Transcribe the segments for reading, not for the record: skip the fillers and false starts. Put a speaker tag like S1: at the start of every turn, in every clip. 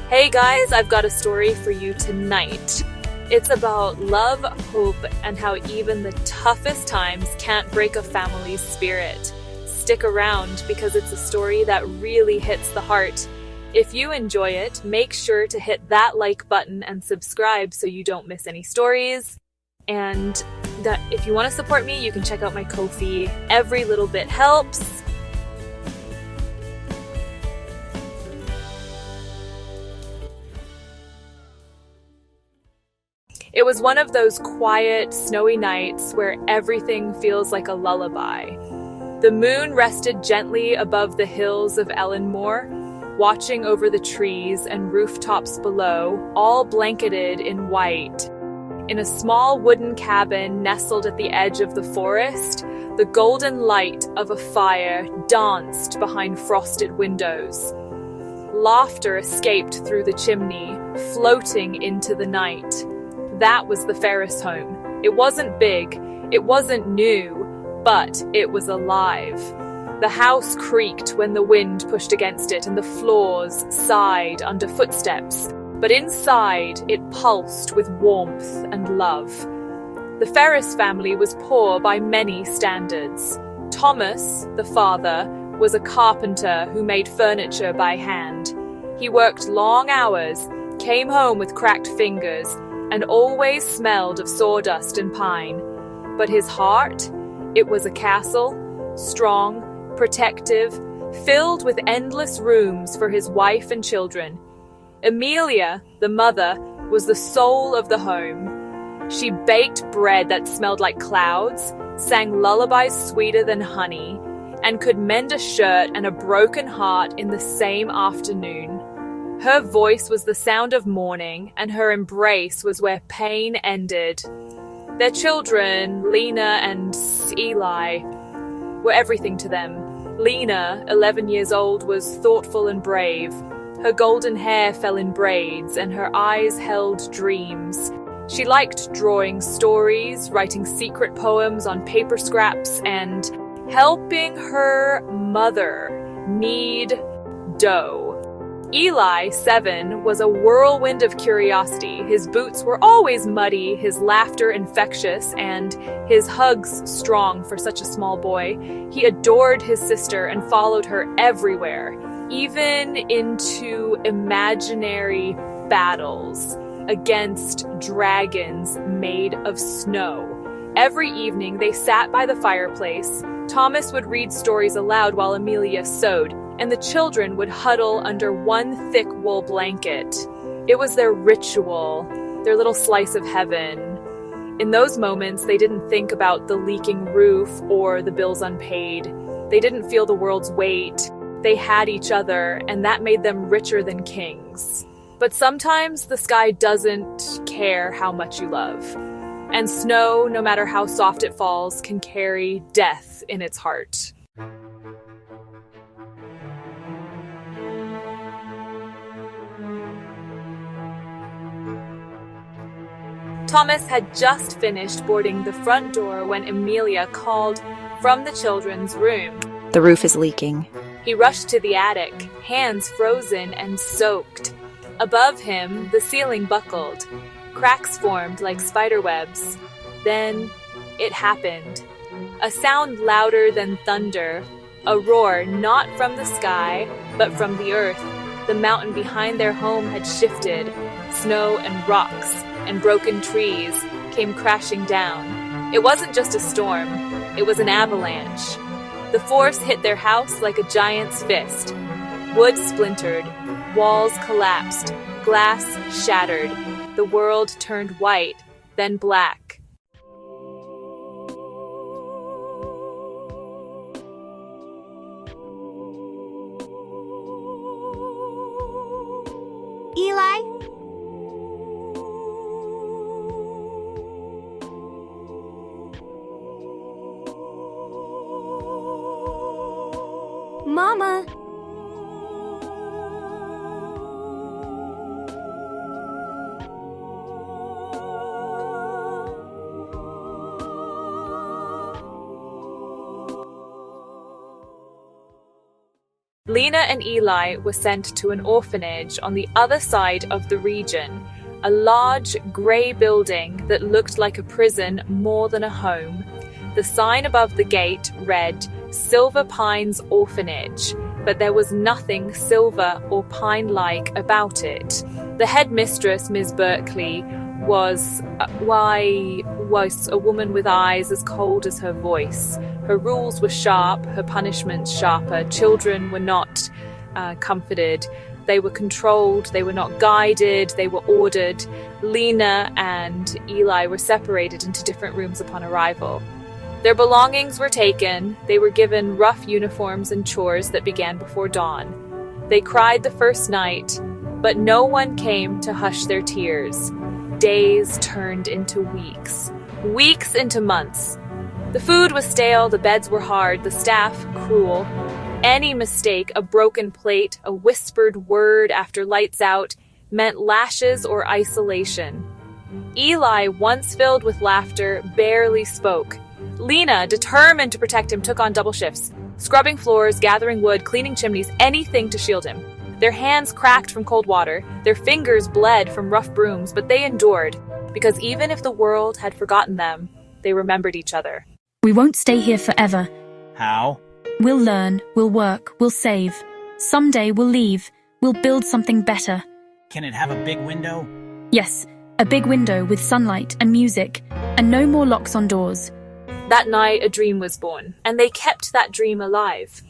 S1: Hey guys, I've got a story for you tonight. It's about love, hope, and how even the toughest times can't break a family's spirit. Stick around because it's a story that really hits the heart. If you enjoy it, make sure to hit that like button and subscribe so you don't miss any stories. And that if you want to support me, you can check out my Ko-fi. Every little bit helps. It was one of those quiet, snowy nights where everything feels like a lullaby. The moon rested gently above the hills of Ellenmore, watching over the trees and rooftops below, all blanketed in white. In a small wooden cabin nestled at the edge of the forest, the golden light of a fire danced behind frosted windows. Laughter escaped through the chimney, floating into the night. That was the Ferris home. It wasn't big, it wasn't new, but it was alive. The house creaked when the wind pushed against it and the floors sighed under footsteps, but inside it pulsed with warmth and love. The Ferris family was poor by many standards. Thomas, the father, was a carpenter who made furniture by hand. He worked long hours, came home with cracked fingers, and always smelled of sawdust and pine. But his heart, it was a castle, strong, protective, filled with endless rooms for his wife and children. Amelia, the mother, was the soul of the home. She baked bread that smelled like clouds, sang lullabies sweeter than honey, and could mend a shirt and a broken heart in the same afternoon. Her voice was the sound of morning, and her embrace was where pain ended. Their children, Lena and Eli, were everything to them. Lena, 11 years old, was thoughtful and brave. Her golden hair fell in braids, and her eyes held dreams. She liked drawing stories, writing secret poems on paper scraps, and helping her mother knead dough. Eli, 7, was a whirlwind of curiosity. His boots were always muddy, his laughter infectious, and his hugs strong for such a small boy. He adored his sister and followed her everywhere, even into imaginary battles against dragons made of snow. Every evening they sat by the fireplace. Thomas would read stories aloud while Amelia sewed, and the children would huddle under one thick wool blanket. It was their ritual, their little slice of heaven. In those moments, they didn't think about the leaking roof or the bills unpaid. They didn't feel the world's weight. They had each other, and that made them richer than kings. But sometimes the sky doesn't care how much you love. And snow, no matter how soft it falls, can carry death in its heart. Thomas had just finished boarding the front door when Amelia called from the children's room.
S2: The roof is leaking.
S1: He rushed to the attic, hands frozen and soaked. Above him, the ceiling buckled. Cracks formed like spider webs. Then it happened. A sound louder than thunder. A roar not from the sky, but from the earth. The mountain behind their home had shifted. Snow and rocks and broken trees came crashing down. It wasn't just a storm, it was an avalanche. The force hit their house like a giant's fist. Wood splintered, walls collapsed, glass shattered. The world turned white, then black.
S3: Eli? Mama!
S1: Lena and Eli were sent to an orphanage on the other side of the region, a large grey building that looked like a prison more than a home. The sign above the gate read, "Silver Pines Orphanage," but there was nothing silver or pine-like about it. The headmistress, Miss Berkeley, was a woman with eyes as cold as her voice. Her rules were sharp, her punishments sharper. Children were not comforted. They were controlled, they were not guided, they were ordered. Lena and Eli were separated into different rooms upon arrival. Their belongings were taken. They were given rough uniforms and chores that began before dawn. They cried the first night, but no one came to hush their tears. Days turned into weeks. Weeks into months. The food was stale, the beds were hard, the staff cruel. Any mistake, a broken plate, a whispered word after lights out, meant lashes or isolation. Eli, once filled with laughter, barely spoke. Lena, determined to protect him, took on double shifts, scrubbing floors, gathering wood, cleaning chimneys, anything to shield him. Their hands cracked from cold water, their fingers bled from rough brooms, but they endured, because even if the world had forgotten them, they remembered each other.
S2: We won't stay here forever.
S3: How?
S2: We'll learn, we'll work, we'll save. Someday we'll leave, we'll build something better.
S3: Can it have a big window?
S2: Yes, a big window with sunlight and music, and no more locks on doors.
S1: That night, a dream was born, and they kept that dream alive.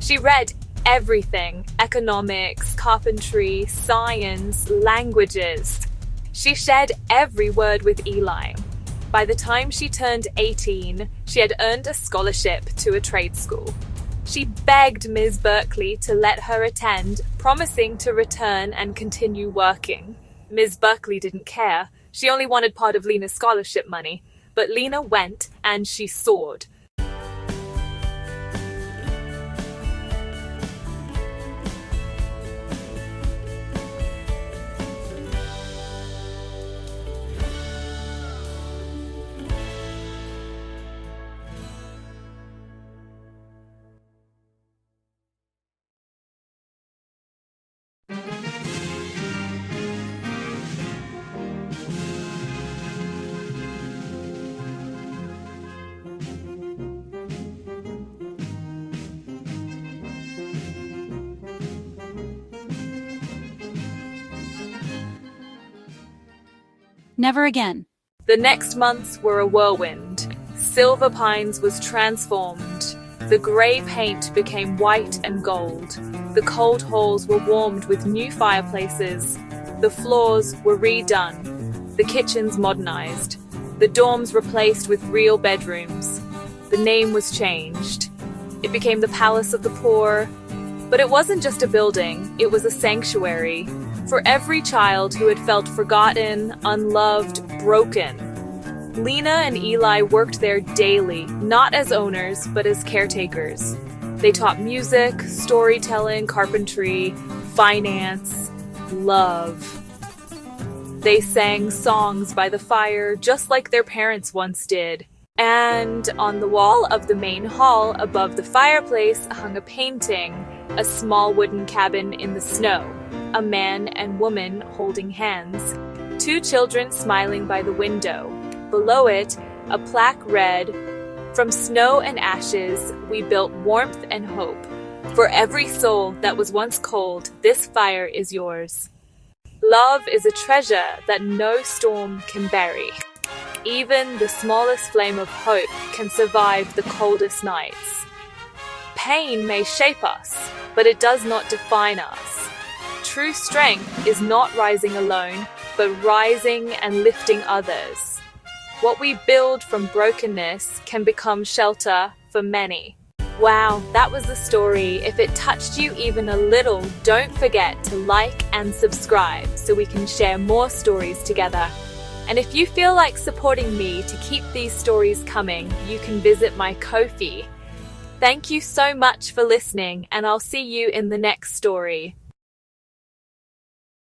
S1: She read everything: economics, carpentry, science, languages. She shared every word with Eli. By the time she turned 18, she had earned a scholarship to a trade school. She begged Ms. Berkeley to let her attend, promising to return and continue working. Ms. Berkeley didn't care. She only wanted part of Lena's scholarship money. But Lena went, and she soared.
S4: Never again.
S1: The next months were a whirlwind. Silver Pines was transformed. The grey paint became white and gold. The cold halls were warmed with new fireplaces. The floors were redone. The kitchens modernized. The dorms replaced with real bedrooms. The name was changed. It became the Palace of the Poor. But it wasn't just a building, it was a sanctuary for every child who had felt forgotten, unloved, broken. Lena and Eli worked there daily, not as owners, but as caretakers. They taught music, storytelling, carpentry, finance, love. They sang songs by the fire just like their parents once did. And on the wall of the main hall above the fireplace hung a painting, a small wooden cabin in the snow, a man and woman holding hands, two children smiling by the window. Below it, a plaque read, "From snow and ashes, we built warmth and hope. For every soul that was once cold, this fire is yours." Love is a treasure that no storm can bury. Even the smallest flame of hope can survive the coldest nights. Pain may shape us, but it does not define us. True strength is not rising alone, but rising and lifting others. What we build from brokenness can become shelter for many. Wow, that was the story. If it touched you even a little, don't forget to like and subscribe so we can share more stories together. And if you feel like supporting me to keep these stories coming, you can visit my Ko-fi. Thank you so much for listening, and I'll see you in the next story.